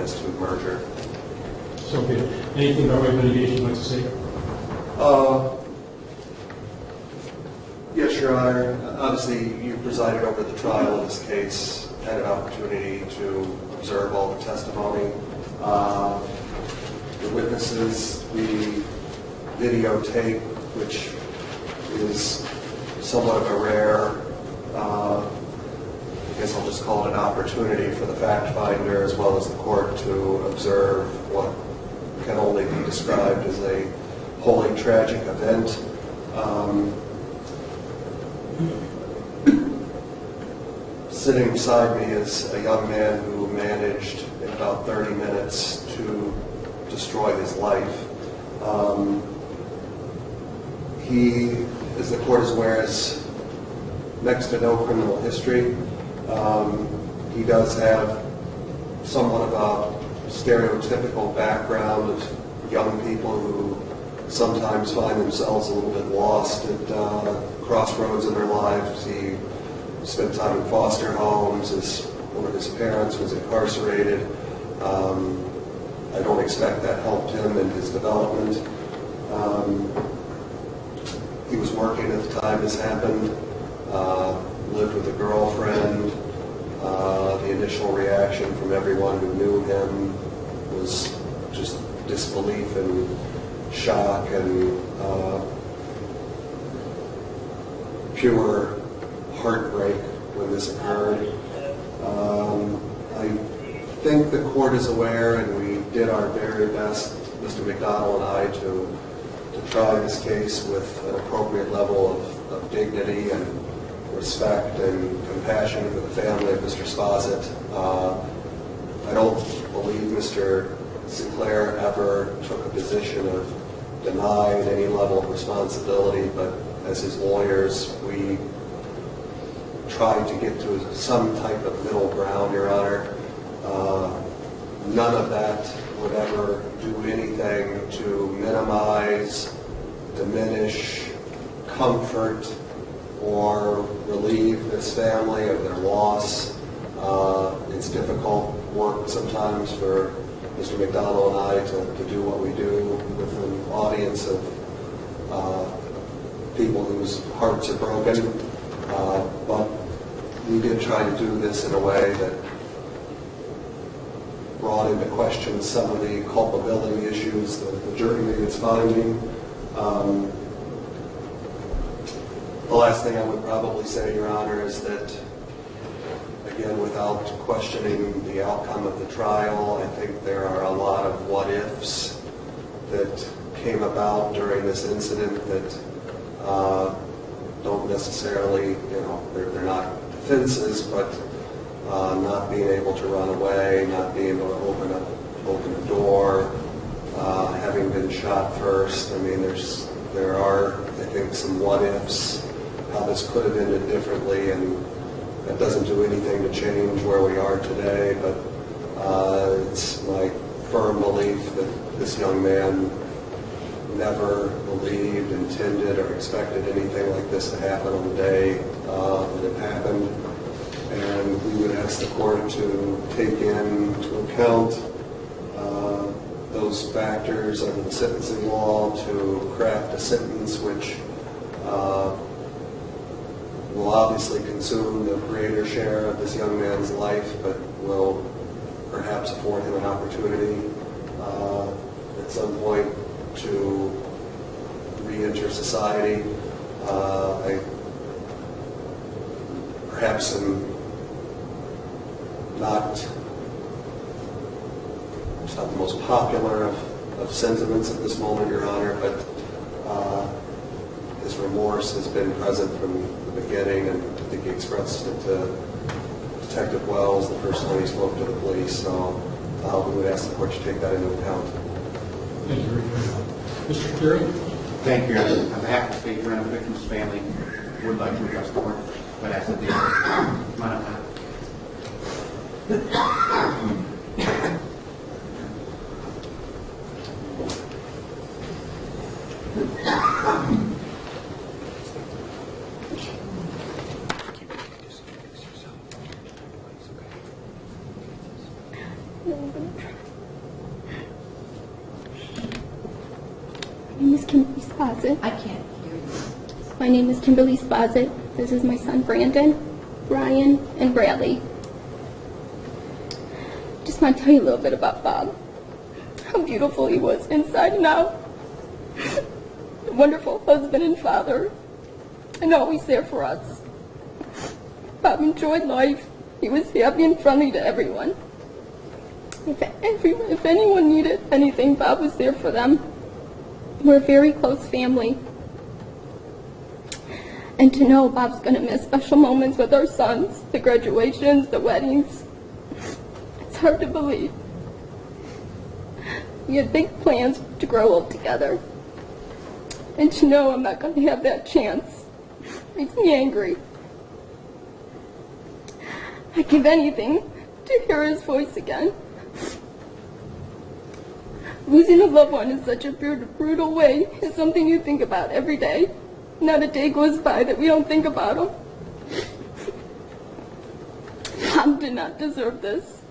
as to merger. So be it. Anything about mitigation you'd like to say? Yes, Your Honor. Obviously, you presided over the trial in this case, had an opportunity to observe all the testimony. The witnesses, the videotape, which is somewhat of a rare, I guess I'll just call it an opportunity for the fact finder as well as the court to observe what can only be described as a wholly tragic event. Sitting beside me is a young man who managed in about 30 minutes to destroy his life. He, as the court is aware, has next to no criminal history. He does have somewhat of a stereotypical background of young people who sometimes find themselves a little bit lost at crossroads in their lives. He spent time in foster homes. One of his parents was incarcerated. I don't expect that helped him in his development. He was working at the time this happened, lived with a girlfriend. The initial reaction from everyone who knew him was just disbelief and shock and pure heartbreak when this occurred. I think the court is aware, and we did our very best, Mr. McDonald and I, to try this case with an appropriate level of dignity and respect and compassion for the family of Mr. Sposett. I don't believe Mr. Sinclair ever took a position of denying any level of responsibility, but as his lawyers, we tried to get to some type of middle ground, Your Honor. None of that would ever do anything to minimize, diminish, comfort, or relieve this family of their loss. It's difficult work sometimes for Mr. McDonald and I to do what we do with an audience of people whose hearts are broken. But we did try to do this in a way that brought into question some of the culpability issues that the jury made its finding. The last thing I would probably say, Your Honor, is that, again, without questioning the outcome of the trial, I think there are a lot of what-ifs that came about during this incident that don't necessarily, they're not defenses, but not being able to run away, not being able to open a door, having been shot first. I mean, there are, I think, some what-ifs, how this could have ended differently, and that doesn't do anything to change where we are today, but it's my firm belief that this young man never believed, intended, or expected anything like this to happen on the day that it happened. And we would ask the court to take into account those factors under the sentencing law to craft a sentence which will obviously consume the greater share of this young man's life, but will perhaps afford him an opportunity at some point to re-enter society. I perhaps am not the most popular of sentiments at this moment, Your Honor, but his remorse has been present from the beginning, and I think he expressed it to Detective Wells the first time he spoke to the police, so we would ask the court to take that into account. Thank you very much. Mr. Cleary? Thank you, Your Honor. On behalf of the state, Your Honor, the victim's family would like to address the court, but ask that they come on up. My name is Kimberly Spossit. I can't hear you. My name is Kimberly Spossit. This is my son Brandon, Brian, and Bradley. Just want to tell you a little bit about Bob. How beautiful he was inside and out. A wonderful husband and father, and always there for us. Bob enjoyed life. He was happy and friendly to everyone. If anyone needed anything, Bob was there for them. We're a very close family. And to know Bob's going to miss special moments with our sons, the graduations, the weddings, it's hard to believe. We had big plans to grow old together. And to know I'm not going to have that chance makes me angry. I'd give anything to hear his voice again. Losing a loved one in such a brutal way is something you think about every day. Not a day goes by that we don't think about him. Bob did not deserve this.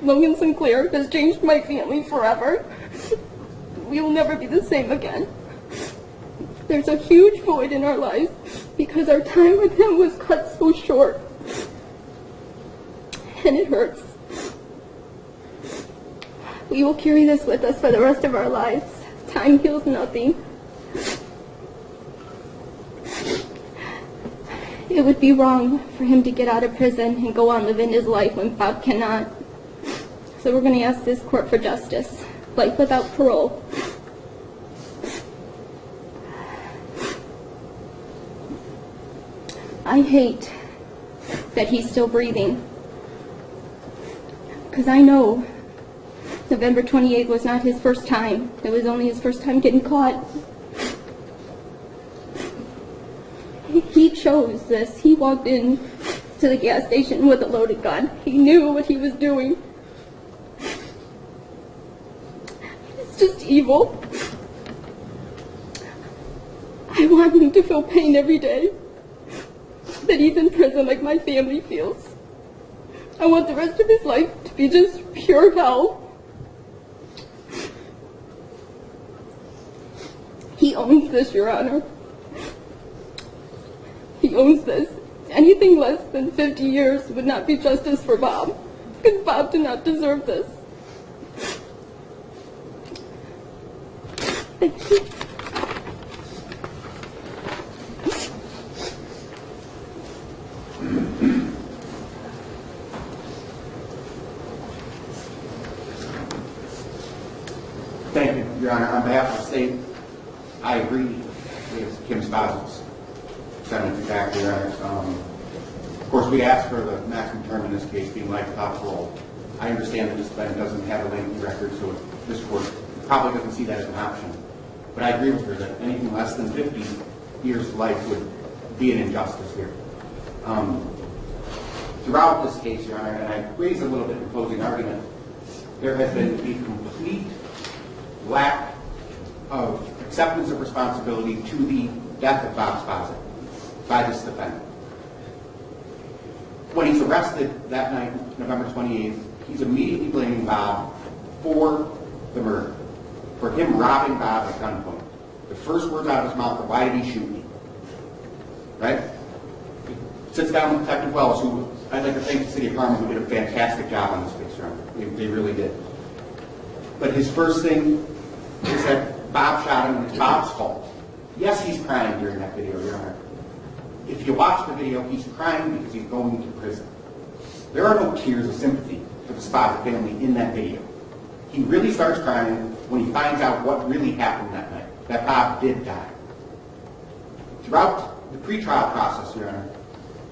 Logan Sinclair has changed my family forever. We will never be the same again. There's a huge void in our lives because our time with him was cut so short. And it hurts. We will carry this with us for the rest of our lives. Time heals nothing. It would be wrong for him to get out of prison and go on living his life when Bob cannot. So we're going to ask this court for justice. Life without parole. I hate that he's still breathing. Because I know November 28th was not his first time. It was only his first time getting caught. He chose this. He walked in to the gas station with a loaded gun. He knew what he was doing. It's just evil. I want him to feel pain every day. That he's in prison like my family feels. I want the rest of his life to be just pure hell. He owns this, Your Honor. He owns this. Anything less than 50 years would not be justice for Bob, because Bob did not deserve this. Thank you. Thank you, Your Honor. On behalf of the state, I agree with Kim Spossit's sentence exactly, Your Honor. Of course, we asked for the maximum term in this case being life without parole. I understand that this defendant doesn't have a lengthy record, so this court probably doesn't see that as an option. But I agree with her that anything less than 50 years of life would be an injustice here. Throughout this case, Your Honor, and I raised a little bit in closing argument, there has been a complete lack of acceptance of responsibility to the death of Bob Spossit by this defendant. When he's arrested that night, November 28th, he's immediately blaming Bob for the murder, for him robbing Bob at gunpoint. The first words out of his mouth are, "Why did he shoot me?" Right? He sits down with Detective Wells, who I'd like to thank the City of Carmel, who did a fantastic job on this case, Your Honor. They really did. But his first thing is that Bob shot him and it's Bob's fault. Yes, he's crying during that video, Your Honor. If you watch the video, he's crying because he's going to prison. There are no tears of sympathy for the Spossit family in that video. He really starts crying when he finds out what really happened that night, that Bob did die. Throughout the pretrial process, Your Honor,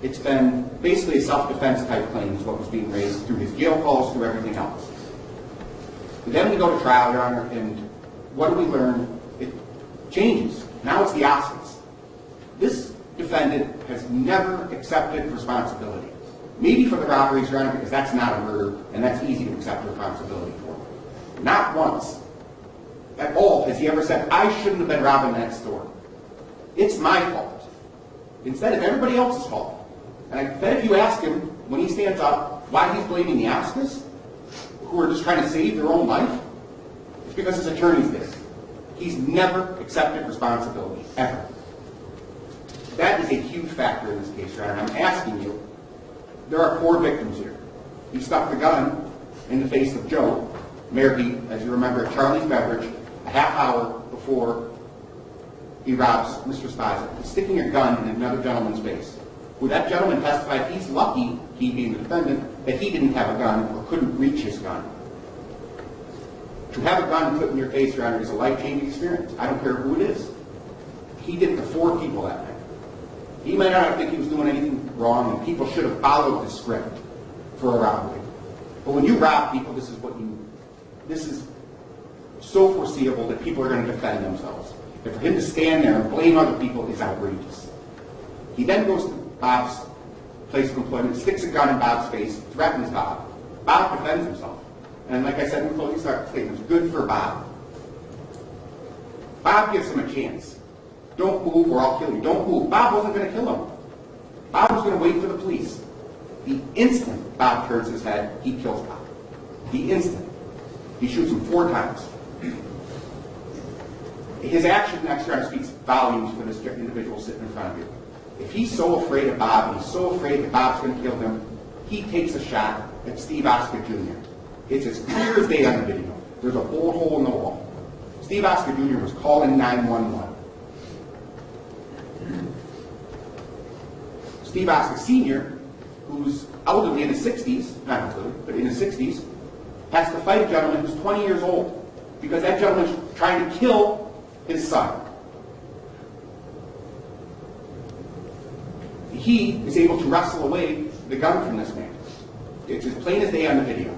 it's been basically a self-defense type claim is what was being raised through his jail calls, through everything else. But then we go to trial, Your Honor, and what do we learn? It changes. Now it's the opposites. This defendant has never accepted responsibility. Maybe for the robberies, Your Honor, because that's not a murder, and that's easy to accept responsibility for. Not once at all has he ever said, "I shouldn't have been robbing that store. It's my fault." Instead, it's everybody else's fault. And I bet if you ask him, when he stands up, why he's blaming the Oscars, who are just trying to save their own life, it's because his attorneys did it. He's never accepted responsibility, ever. That is a huge factor in this case, Your Honor. I'm asking you, there are 4 victims here. He stuck the gun in the face of Joe Mayorkey, as you remember, at Charlie's Beverage, a half hour before he robs Mr. Spaza. He's sticking a gun in another gentleman's face. Who that gentleman testified he's lucky, he being the defendant, that he didn't have a gun or couldn't reach his gun. To have a gun put in your face, Your Honor, is a life-changing experience. I don't care who it is. He did it to 4 people that night. He might not think he was doing anything wrong, and people should have followed the script for a robbery. But when you rob people, this is so foreseeable that people are going to defend themselves. And for him to stand there and blame other people is outrageous. He then goes to Bob's place of employment, sticks a gun in Bob's face, threatens Bob. Bob defends himself. And like I said in the closing statement, good for Bob. Bob gives him a chance. Don't move or I'll kill you. Don't move. Bob wasn't going to kill him. Bob was going to wait for the police. The instant Bob turns his head, he kills Bob. The instant. He shoots him 4 times. His action next year speaks volumes for this individual sitting in front of you. If he's so afraid of Bob, and he's so afraid that Bob's going to kill him, he takes a shot at Steve Oscar Jr. It's as clear as day on the video. There's a bullet hole in the wall. Steve Oscar Jr. was calling 911. Steve Oscar Sr., who's elderly in his 60s, not elderly, but in his 60s, has to fight a gentleman who's 20 years old because that gentleman's trying to kill his son. He is able to wrestle away the gun from this man. It's as plain as day on the video.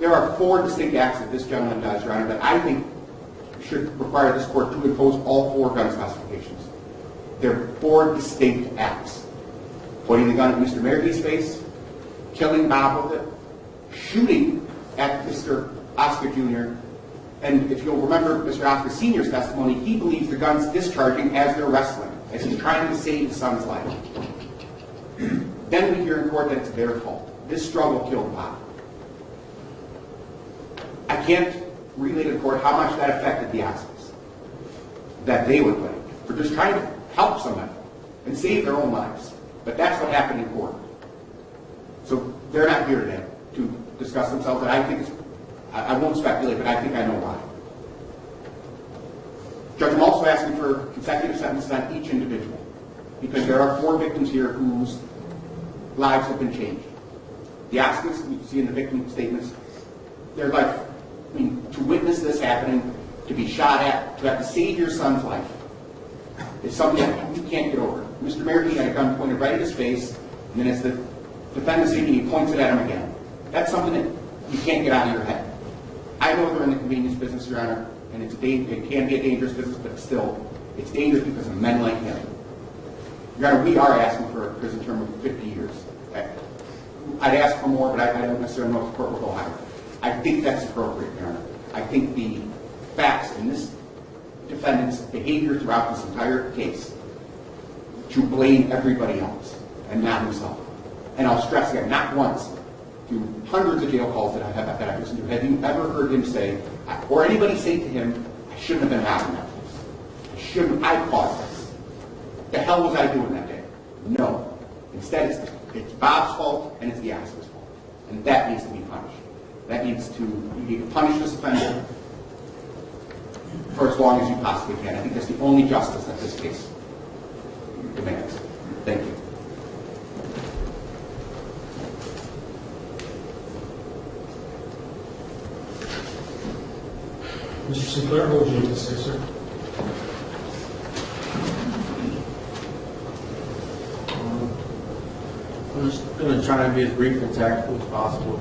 There are 4 distinct acts that this gentleman does, Your Honor, that I think should require this court to impose all 4 gun specifications. They're 4 distinct acts. Pointing the gun at Mr. Mayorkey's face, killing Bob with it, shooting at Mr. Oscar Jr., and if you'll remember Mr. Oscar Sr.'s testimony, he believes the gun's discharging as they're wrestling, as he's trying to save his son's life. Then we hear in court that it's their fault. This struggle killed Bob. I can't relay to the court how much that affected the Oscars that they were playing for just trying to help somebody and save their own lives. But that's what happened in court. So they're not here today to discuss themselves, and I think I won't speculate, but I think I know why. Judge, I'm also asking for consecutive sentences on each individual because there are 4 victims here whose lives have been changed. The Oscars, you see in the victim statements, their life, to witness this happening, to be shot at, to have to save your son's life, is something that you can't get over. Mr. Mayorkey had a gun pointed right at his face, and then as the defendant's speaking, he points it at him again. That's something that you can't get out of your head. I know they're in the convenience business, Your Honor, and it can be a dangerous business, but still, it's dangerous because of men like him. Your Honor, we are asking for a prison term of 50 years. I'd ask for more, but I don't necessarily know if the court will go higher. I think that's appropriate, Your Honor. I think the facts in this defendant's behavior throughout this entire case to blame everybody else and not himself. And I'll stress again, not once, through hundreds of jail calls that I've listened to, have you ever heard him say, or anybody say to him, I shouldn't have been robbing that place. I caused this. The hell was I doing that day? No. Instead, it's Bob's fault and it's the Oscar's fault. And that needs to be punished. You need to punish this offender for as long as you possibly can. I think that's the only justice that this case demands. Thank you. Mr. Sinclair, what would you like to say, sir? I'm just going to try and be as brief and tactful as possible.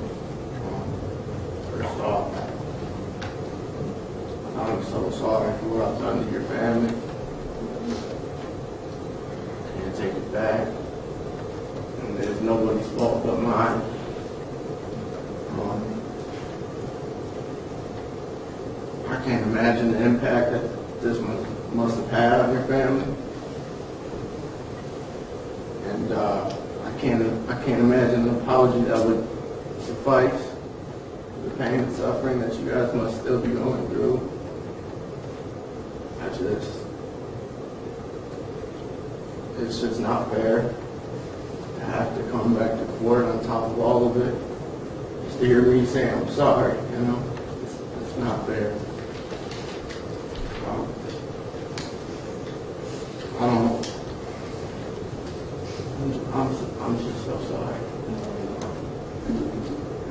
First off, I'm so sorry for what I've done to your family. I can't take it back. And there's nobody's fault but mine. I can't imagine the impact that this must have had on your family. And I can't imagine an apology that would suffice the pain and suffering that you guys must still be going through. It's just not fair to have to come back to court on top of all of it, just to hear me say I'm sorry, you know? It's not fair. I don't know. I'm just so sorry.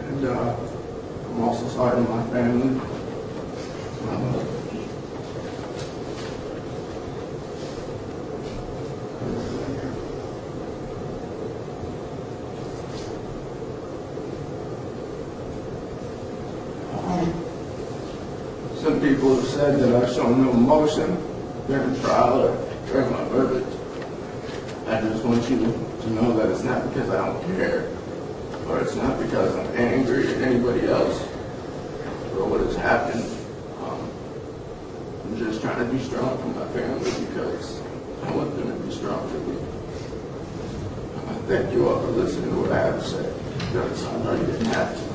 And I'm also sorry to my family. Some people have said that I've shown no emotion during the trial or during my verdict. I just want you to know that it's not because I don't care, or it's not because I'm angry at anybody else for what has happened. I'm just trying to be strong for my family because I want them to be strong for me. Thank you all for listening to what I have to say. Because I know you didn't have to.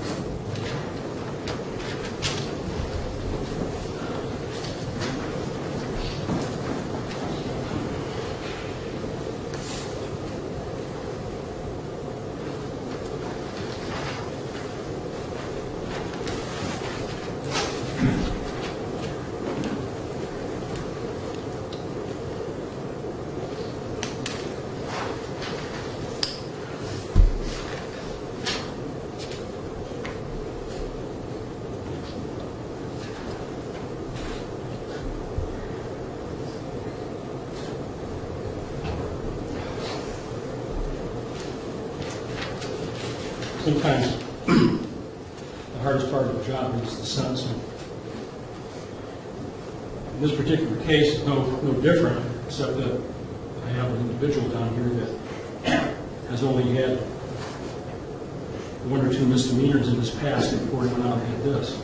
Sometimes the hardest part of the job is the sentencing. In this particular case, it's no different, except that I have an individual down here that has only had one or two misdemeanors in his past before he went out and did this.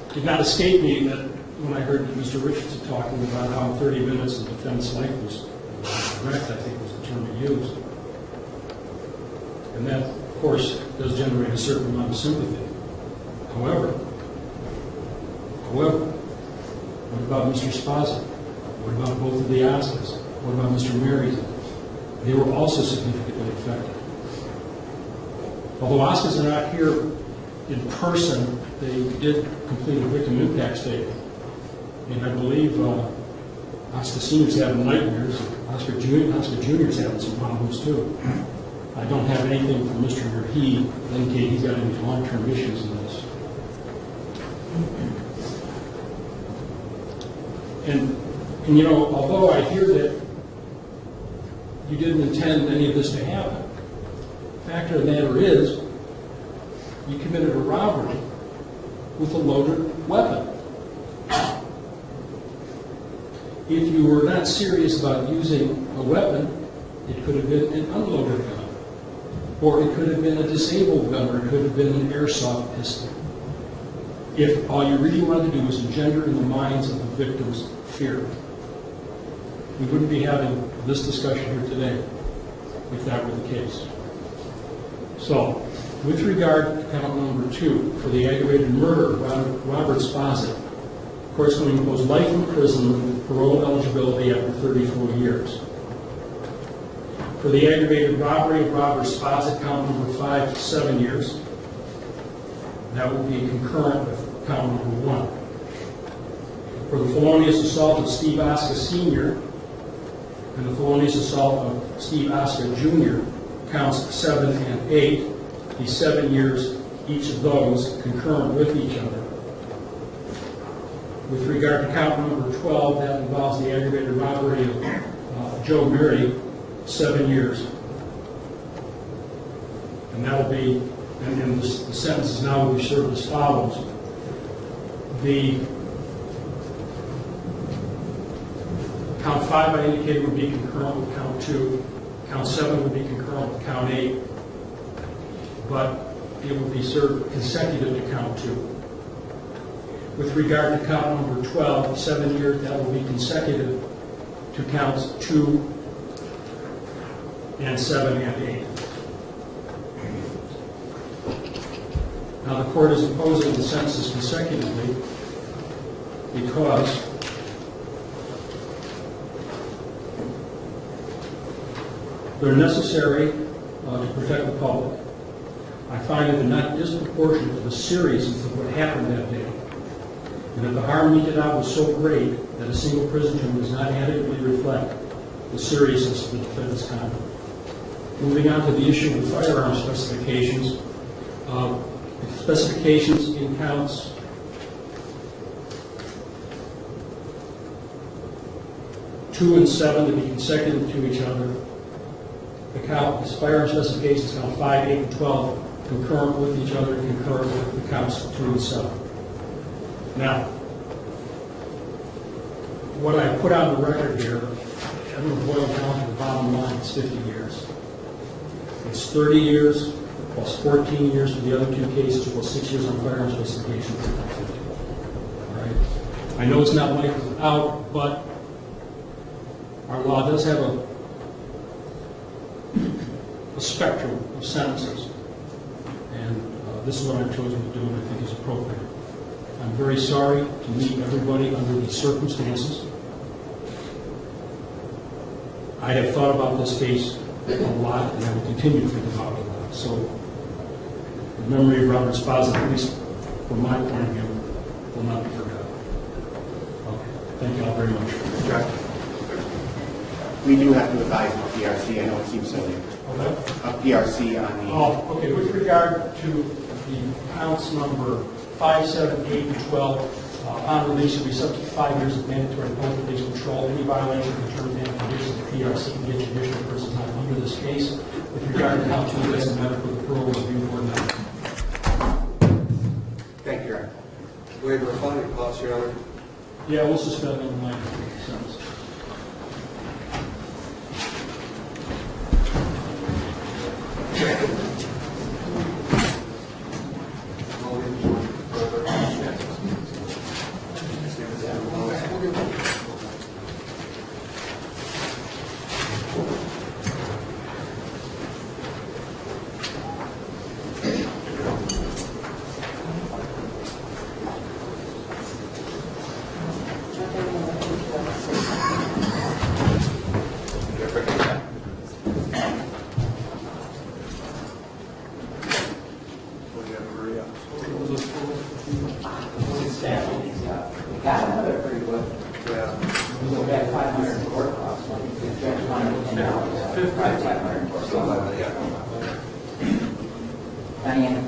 It did not escape me that when I heard Mr. Richardson talking about how 30 minutes of defense length was correct, I think was the term he used. And that, of course, does generate a certain amount of sympathy. However, what about Mr. Spaza? What about both of the Oscars? What about Mr. Mary's? They were also significantly affected. Although Oscars are not here in person, they did complete a victim impact statement. And I believe Oscar Senior's having nightmares, Oscar Junior's having some problems too. I don't have anything from Mr. Verhey to indicate he's got any long-term issues in this. And you know, although I hear that you didn't intend any of this to happen, the fact of the matter is, you committed a robbery with a loaded weapon. If you were not serious about using a weapon, it could have been an unloaded gun. Or it could have been a disabled gun, or it could have been an airsoft pistol. If all you really wanted to do was engender in the minds of the victims fear, we wouldn't be having this discussion here today if that were the case. So, with regard to count number 2, for the aggravated murder of Robert Spaza, of course, going to impose life imprisonment with parole eligibility after 34 years. For the aggravated robbery of Robert Spaza, count number 5 to 7 years. That will be concurrent with count number 1. For the felonious assault of Steve Oscar Sr. and the felonious assault of Steve Oscar Jr., counts 7 and 8, be 7 years each of those concurrent with each other. With regard to count number 12, that involves the aggravated robbery of Joe Mary, 7 years. And that will be, and the sentences now will be served as follows. The count 5 I indicated would be concurrent with count 2. Count 7 would be concurrent with count 8. But it would be served consecutive to count 2. With regard to count number 12, 7 years, that will be consecutive to counts 2 and 7 and 8. Now, the court is imposing the sentences consecutively because they're necessary to protect the public. I find that they're not disproportionate to the seriousness of what happened that day, and that the harm meted out was so great that a single prison term does not adequately reflect the seriousness of the defendant's conduct. Moving on to the issue of the firearm specifications. Specifications in counts 2 and 7 to be consecutive to each other. The firearm specifications count 5, 8, and 12 concurrent with each other, concurrent with the counts 2 and 7. Now, what I put on the record here, I'm going to boil down to the bottom line. It's 50 years. It's 30 years plus 14 years for the other two cases, plus 6 years on firearm specifications. All right. I know it's not lights out, but our law does have a spectrum of sentences, and this is what I've chosen to do, and I think is appropriate. I'm very sorry to meet everybody under these circumstances. I have thought about this case a lot, and I will continue to think about it a lot. So, the memory of Robert Spaza, at least from my point of view, will not be forgotten. Okay. Thank you all very much. Judge, we do have to advise of PRC. I know it seems silly. Okay. A PRC on the... Oh, okay. With regard to the counts number 5, 7, 8, and 12, upon release, will be subject to 5 years of mandatory post-release control. Any violation of the terms and conditions of the PRC can get judicial person time under this case. With regard to how to address the medical referral review board member. Thank you, Your Honor. Waiver of finding costs, Your Honor. Yeah, we'll suspend on the line. Sentence. Diana, I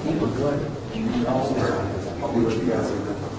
think we're good. You know, I'll be with you guys in a minute.